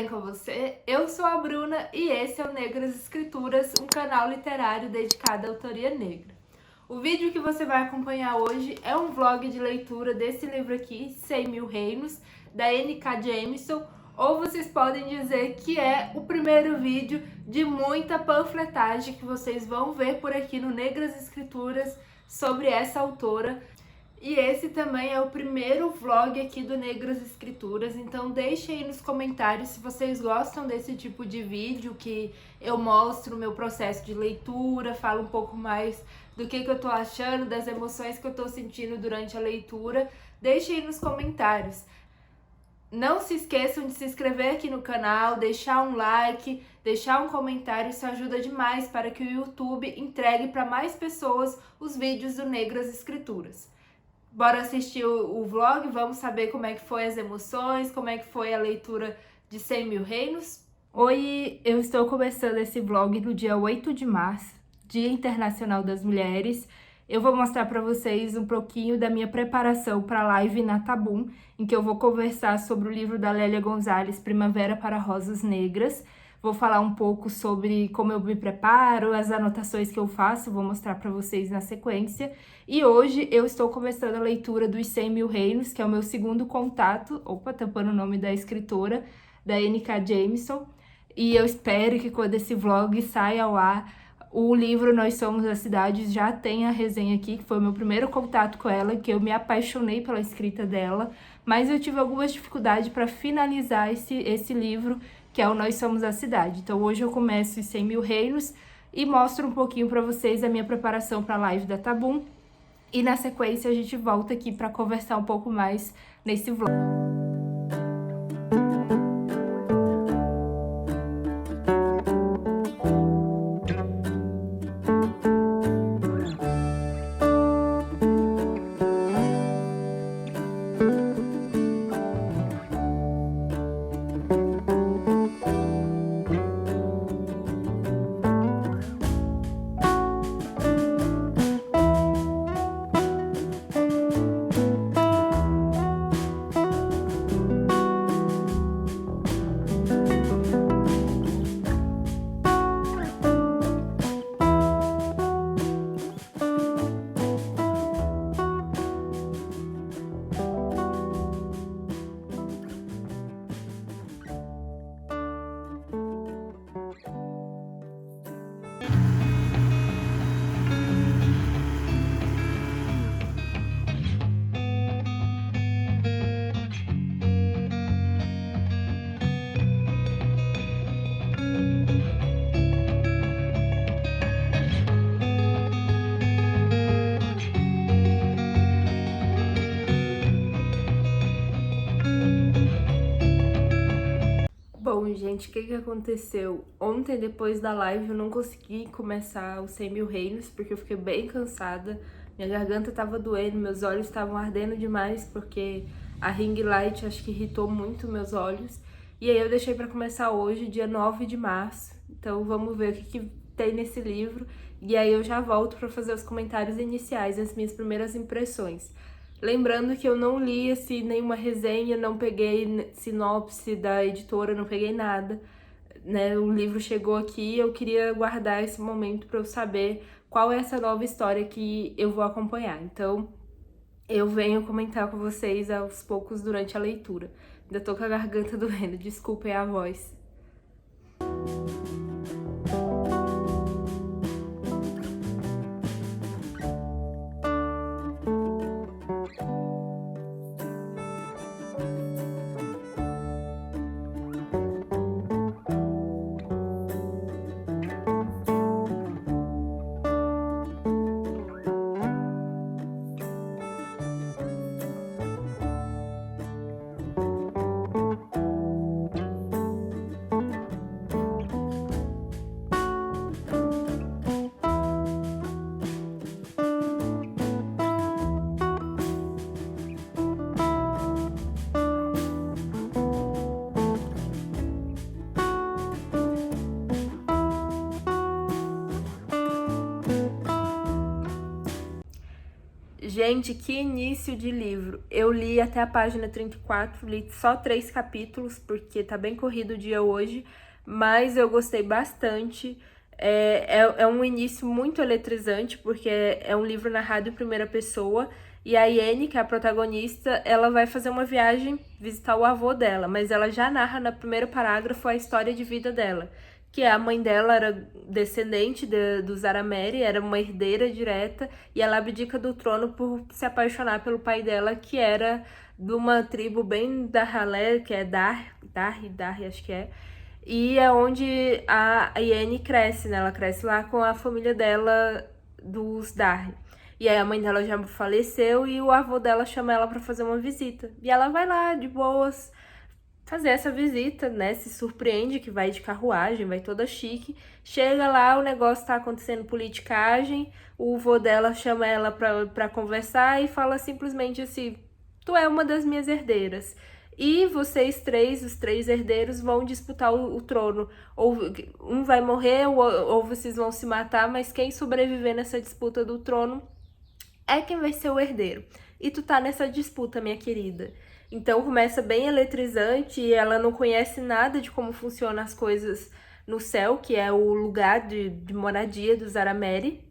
bem com você? Eu sou a Bruna e esse é o Negras Escrituras, um canal literário dedicado à autoria negra. O vídeo que você vai acompanhar hoje é um vlog de leitura desse livro aqui, 100 Mil Reinos, da N.K. Jemisin, ou vocês podem dizer que é o primeiro vídeo de muita panfletagem que vocês vão ver por aqui no Negras Escrituras sobre essa autora. E esse também é o primeiro vlog aqui do Negras Escrituras, então deixe aí nos comentários se vocês gostam desse tipo de vídeo que eu mostro o meu processo de leitura, falo um pouco mais do que eu tô achando, das emoções que eu tô sentindo durante a leitura. Deixe aí nos comentários. Não se esqueçam de se inscrever aqui no canal, deixar um like, deixar um comentário, isso ajuda demais para que o YouTube entregue para mais pessoas os vídeos do Negras Escrituras. Bora assistir o vlog, vamos saber como é que foi as emoções, como é que foi a leitura de 100 Mil Reinos. Oi, eu estou começando esse vlog no dia 8 de março, Dia Internacional das Mulheres. Eu vou mostrar para vocês um pouquinho da minha preparação para a live na Tabum, em que eu vou conversar sobre o livro da Lélia Gonzalez, Primavera para Rosas Negras. Vou falar um pouco sobre como eu me preparo, as anotações que eu faço, vou mostrar para vocês na sequência. E hoje eu estou começando a leitura dos 100 Mil Reinos, que é o meu segundo contato, tampando o nome da escritora, da N.K. Jemisin. E eu espero que quando esse vlog saia ao ar, o livro Nós Somos a Cidade já tem a resenha aqui, que foi o meu primeiro contato com ela, que eu me apaixonei pela escrita dela, mas eu tive algumas dificuldades para finalizar esse livro, que é o Nós Somos a Cidade. Então hoje eu começo os 100 Mil Reinos e mostro um pouquinho para vocês a minha preparação para a live da Tabum. E na sequência a gente volta aqui para conversar um pouco mais nesse vlog. Bom, gente, o que aconteceu? Ontem, depois da live, eu não consegui começar os 100 Mil Reinos, porque eu fiquei bem cansada. Minha garganta tava doendo, meus olhos estavam ardendo demais, porque a ring light acho que irritou muito meus olhos. E aí eu deixei pra começar hoje, dia 9 de março. Então vamos ver o que tem nesse livro. E aí eu já volto pra fazer os comentários iniciais, as minhas primeiras impressões. Lembrando que eu não li assim, nenhuma resenha, não peguei sinopse da editora, não peguei nada, né? O livro chegou aqui e eu queria guardar esse momento para eu saber qual é essa nova história que eu vou acompanhar. Então, eu venho comentar com vocês aos poucos durante a leitura. Ainda tô com a garganta doendo, desculpem a voz. Gente, que início de livro. Eu li até a página 34, li só 3 capítulos, porque tá bem corrido o dia hoje, mas eu gostei bastante. É um início muito eletrizante, porque é um livro narrado em primeira pessoa, e a Iene, que é a protagonista, ela vai fazer uma viagem visitar o avô dela, mas ela já narra no primeiro parágrafo a história de vida dela, que a mãe dela era descendente dos Arameri, era uma herdeira direta, e ela abdica do trono por se apaixonar pelo pai dela, que era de uma tribo bem da ralé, que é Dar, acho que é. E é onde a Iene cresce, né? Ela cresce lá com a família dela, dos Dar. E aí a mãe dela já faleceu e o avô dela chama ela pra fazer uma visita. E ela vai lá, de boas, fazer essa visita, né? Se surpreende que vai de carruagem, vai toda chique. Chega lá, o negócio tá acontecendo politicagem, o vô dela chama ela pra conversar e fala simplesmente assim: tu é uma das minhas herdeiras. E vocês três, os 3 herdeiros, vão disputar o trono. Ou um vai morrer, ou vocês vão se matar, mas quem sobreviver nessa disputa do trono é quem vai ser o herdeiro. E tu tá nessa disputa, minha querida. Então começa bem eletrizante e ela não conhece nada de como funcionam as coisas no céu, que é o lugar de moradia dos Arameri,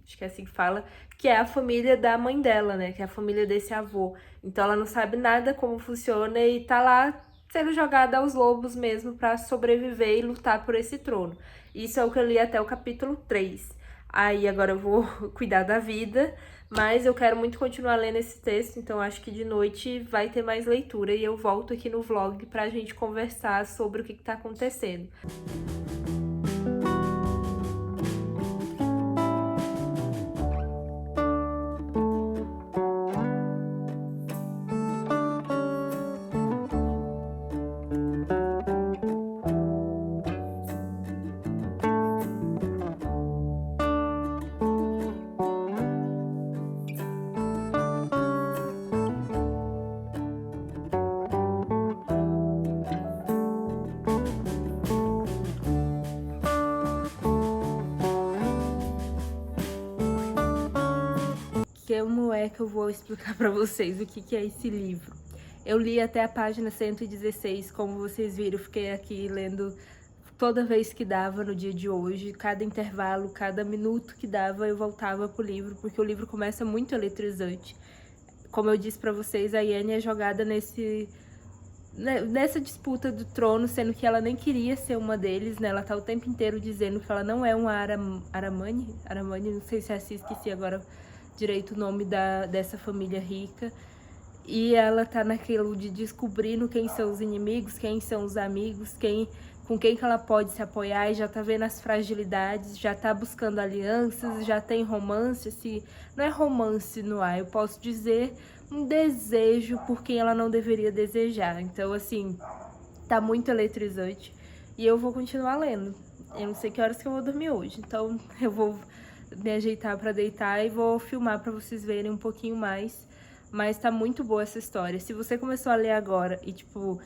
acho que é assim que fala, que é a família da mãe dela, né? Que é a família desse avô. Então ela não sabe nada como funciona e tá lá sendo jogada aos lobos mesmo pra sobreviver e lutar por esse trono. Isso é o que eu li até o capítulo 3. Aí agora eu vou cuidar da vida, mas eu quero muito continuar lendo esse texto, então acho que de noite vai ter mais leitura e eu volto aqui no vlog pra gente conversar sobre o que tá acontecendo. Como é que eu vou explicar pra vocês o que é esse livro? Eu li até a página 116, como vocês viram, eu fiquei aqui lendo toda vez que dava no dia de hoje, cada intervalo, cada minuto que dava, eu voltava pro livro, porque o livro começa muito eletrizante. Como eu disse pra vocês, a Iene é jogada nessa disputa do trono, sendo que ela nem queria ser uma deles, né? Ela tá o tempo inteiro dizendo que ela não é uma Aramani, não sei se é assim, esqueci agora direito o nome dessa família rica. E ela tá naquilo de descobrindo quem são os inimigos, quem são os amigos, com quem que ela pode se apoiar, e já tá vendo as fragilidades, já tá buscando alianças, já tem romance, assim, não é romance no ar, eu posso dizer um desejo por quem ela não deveria desejar. Então, assim, tá muito eletrizante e eu vou continuar lendo. Eu não sei que horas que eu vou dormir hoje, então eu vou me ajeitar pra deitar e vou filmar pra vocês verem um pouquinho mais. Mas tá muito boa essa história. Se você começou a ler agora e, tipo,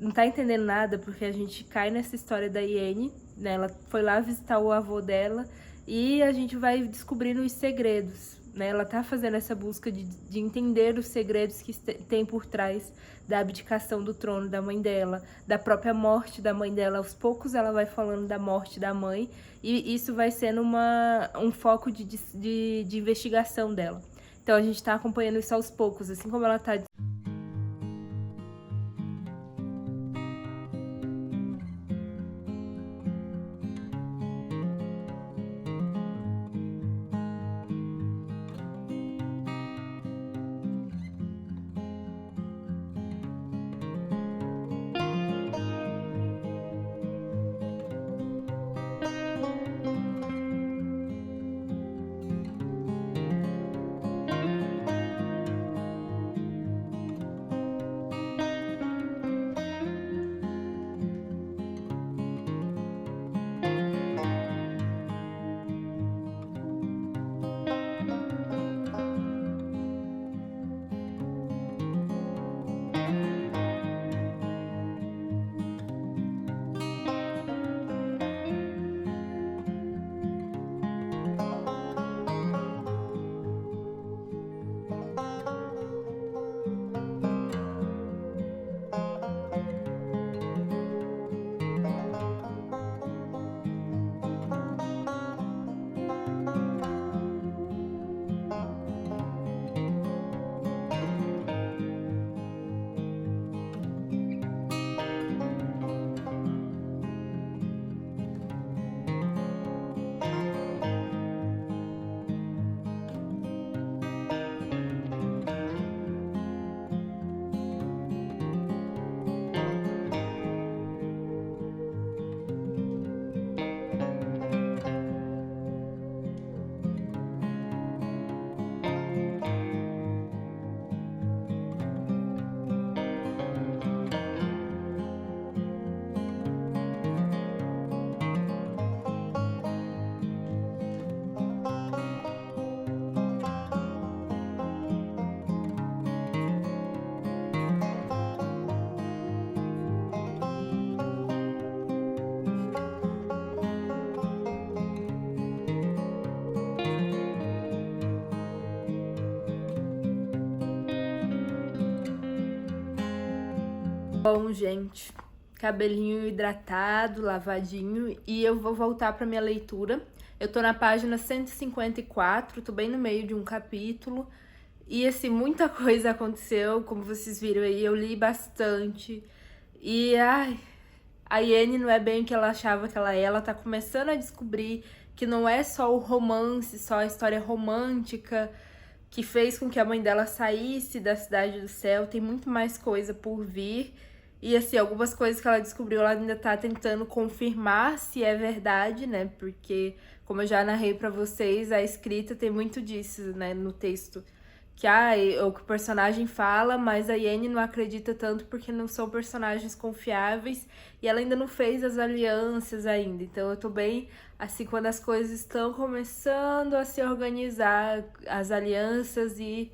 não tá entendendo nada, porque a gente cai nessa história da Iene, né? Ela foi lá visitar o avô dela e a gente vai descobrindo os segredos, né? Ela tá fazendo essa busca de entender os segredos que tem por trás da abdicação do trono da mãe dela, da própria morte da mãe dela. Aos poucos ela vai falando da morte da mãe e isso vai sendo um foco de investigação dela. Então a gente tá acompanhando isso aos poucos, assim como ela tá Bom, gente, cabelinho hidratado, lavadinho, e eu vou voltar pra minha leitura. Eu tô na página 154, tô bem no meio de um capítulo, e assim, muita coisa aconteceu, como vocês viram aí, eu li bastante, e ai, a Iene não é bem o que ela achava que ela tá começando a descobrir que não é só o romance, só a história romântica que fez com que a mãe dela saísse da Cidade do Céu, tem muito mais coisa por vir. E assim, algumas coisas que ela descobriu, ela ainda tá tentando confirmar se é verdade, né? Porque, como eu já narrei pra vocês, a escrita tem muito disso, né, no texto. Que o que o personagem fala, mas a Iene não acredita tanto porque não são personagens confiáveis e ela ainda não fez as alianças ainda. Então eu tô bem assim quando as coisas estão começando a se organizar, as alianças e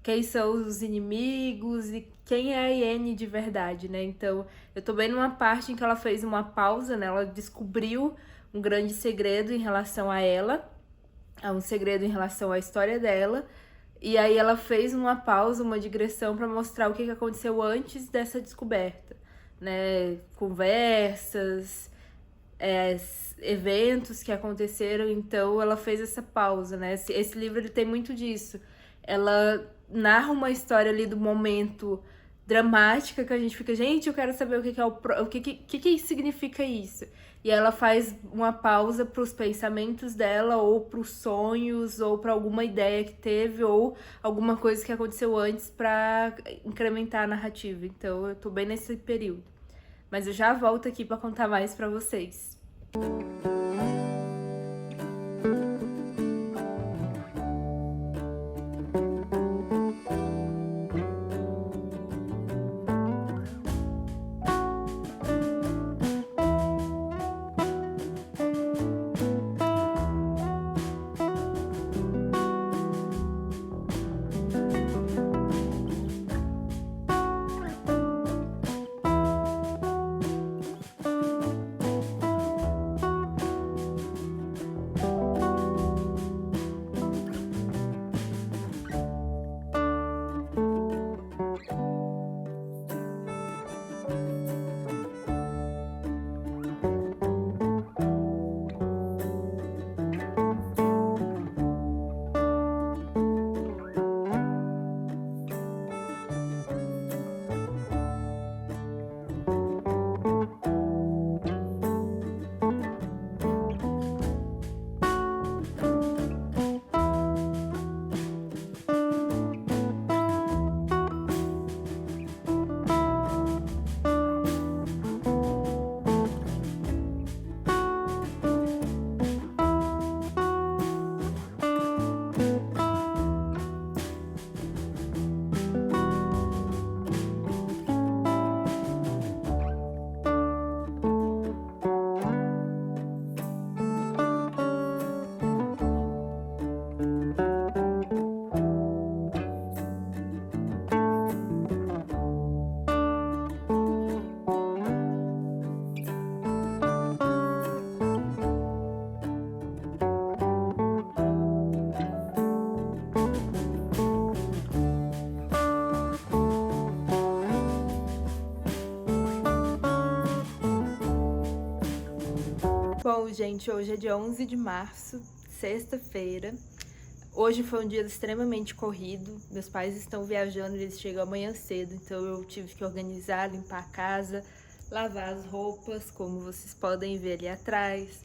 quem são os inimigos e quem é a Iene de verdade, né? Então eu tô bem numa parte em que ela fez uma pausa, né? Ela descobriu um grande segredo em relação a ela, um segredo em relação à história dela. E aí ela fez uma pausa, uma digressão para mostrar o que aconteceu antes dessa descoberta, né? Conversas, eventos que aconteceram, então ela fez essa pausa, né? Esse livro ele tem muito disso. Ela narra uma história ali do momento dramática que a gente fica, gente, eu quero saber o que significa isso. E ela faz uma pausa para os pensamentos dela, ou para os sonhos, ou para alguma ideia que teve, ou alguma coisa que aconteceu antes para incrementar a narrativa. Então eu tô bem nesse período. Mas eu já volto aqui para contar mais para vocês. Bom, gente, hoje é dia 11 de março, sexta-feira. Hoje foi um dia extremamente corrido. Meus pais estão viajando, eles chegam amanhã cedo, então eu tive que organizar, limpar a casa, lavar as roupas, como vocês podem ver ali atrás.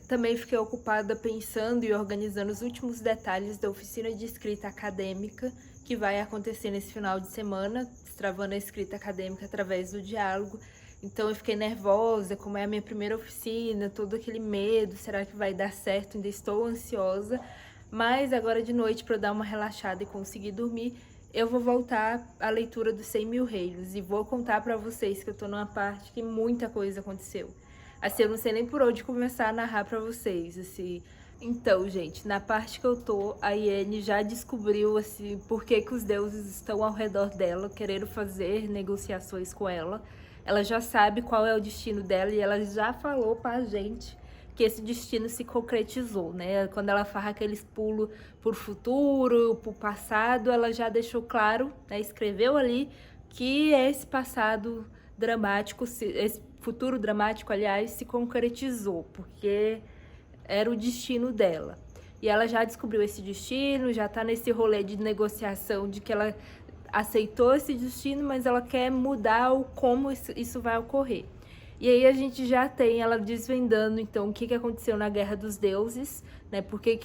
Também fiquei ocupada pensando e organizando os últimos detalhes da oficina de escrita acadêmica que vai acontecer nesse final de semana, destravando a escrita acadêmica através do diálogo. Então eu fiquei nervosa, como é a minha primeira oficina, todo aquele medo, será que vai dar certo? Ainda estou ansiosa, mas agora de noite, para eu dar uma relaxada e conseguir dormir, eu vou voltar à leitura dos 100 Mil Reinos e vou contar para vocês que eu tô numa parte que muita coisa aconteceu. Assim, eu não sei nem por onde começar a narrar para vocês, assim. Então, gente, na parte que eu tô, a Iene já descobriu, assim, por que os deuses estão ao redor dela, querendo fazer negociações com ela. Ela já sabe qual é o destino dela e ela já falou pra gente que esse destino se concretizou, né? Quando ela faz aqueles pulos pro futuro, pro passado, ela já deixou claro, né? Escreveu ali que esse passado dramático, esse futuro dramático, aliás, se concretizou, porque era o destino dela. E ela já descobriu esse destino, já tá nesse rolê de negociação de que ela aceitou esse destino, mas ela quer mudar o como isso vai ocorrer. E aí a gente já tem ela desvendando, então, o que aconteceu na Guerra dos Deuses, né? Por que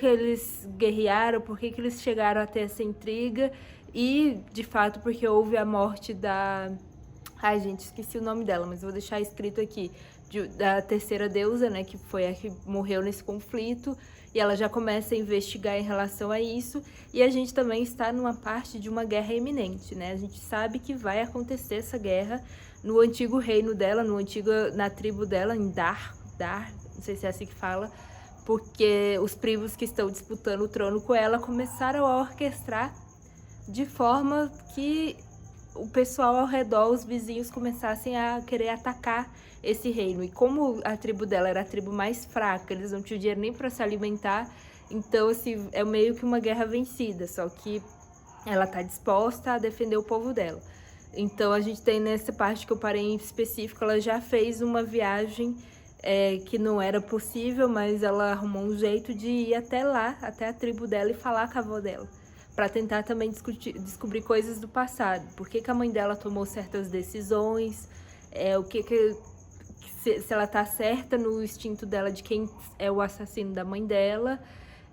eles guerrearam, por que eles chegaram até essa intriga, e, de fato, porque houve a morte da... Ai, gente, esqueci o nome dela, mas vou deixar escrito aqui. Da terceira deusa, né, que foi a que morreu nesse conflito, e ela já começa a investigar em relação a isso, e a gente também está numa parte de uma guerra iminente, né? A gente sabe que vai acontecer essa guerra no antigo reino dela, na tribo dela, em Dar, não sei se é assim que fala, porque os primos que estão disputando o trono com ela começaram a orquestrar de forma que o pessoal ao redor, os vizinhos, começassem a querer atacar esse reino. E como a tribo dela era a tribo mais fraca, eles não tinham dinheiro nem para se alimentar, então, assim, é meio que uma guerra vencida, só que ela tá disposta a defender o povo dela. Então, a gente tem nessa parte que eu parei em específico, ela já fez uma viagem que não era possível, mas ela arrumou um jeito de ir até lá, até a tribo dela, e falar com a avó dela, para tentar também descobrir coisas do passado. Por que a mãe dela tomou certas decisões, se ela tá certa no instinto dela de quem é o assassino da mãe dela,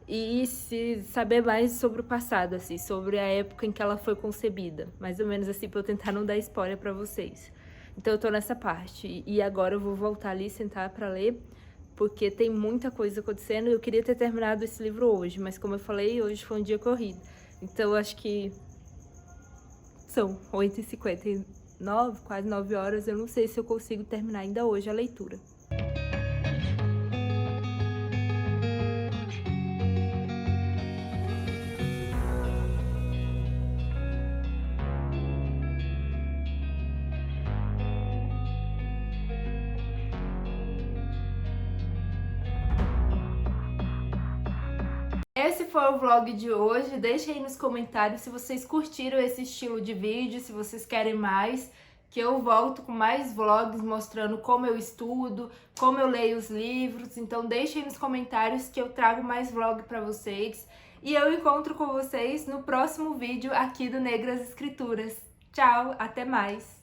e se saber mais sobre o passado, assim, sobre a época em que ela foi concebida. Mais ou menos assim, pra eu tentar não dar spoiler pra vocês. Então eu tô nessa parte, e agora eu vou voltar ali, sentar pra ler, porque tem muita coisa acontecendo. Eu queria ter terminado esse livro hoje, mas como eu falei, hoje foi um dia corrido. Então eu acho que são 8h59, quase 9 horas, eu não sei se eu consigo terminar ainda hoje a leitura. Esse foi o vlog de hoje. Deixem aí nos comentários se vocês curtiram esse estilo de vídeo, se vocês querem mais, que eu volto com mais vlogs mostrando como eu estudo, como eu leio os livros. Então deixem aí nos comentários que eu trago mais vlog pra vocês. E eu encontro com vocês no próximo vídeo aqui do Negras Escrituras. Tchau, até mais!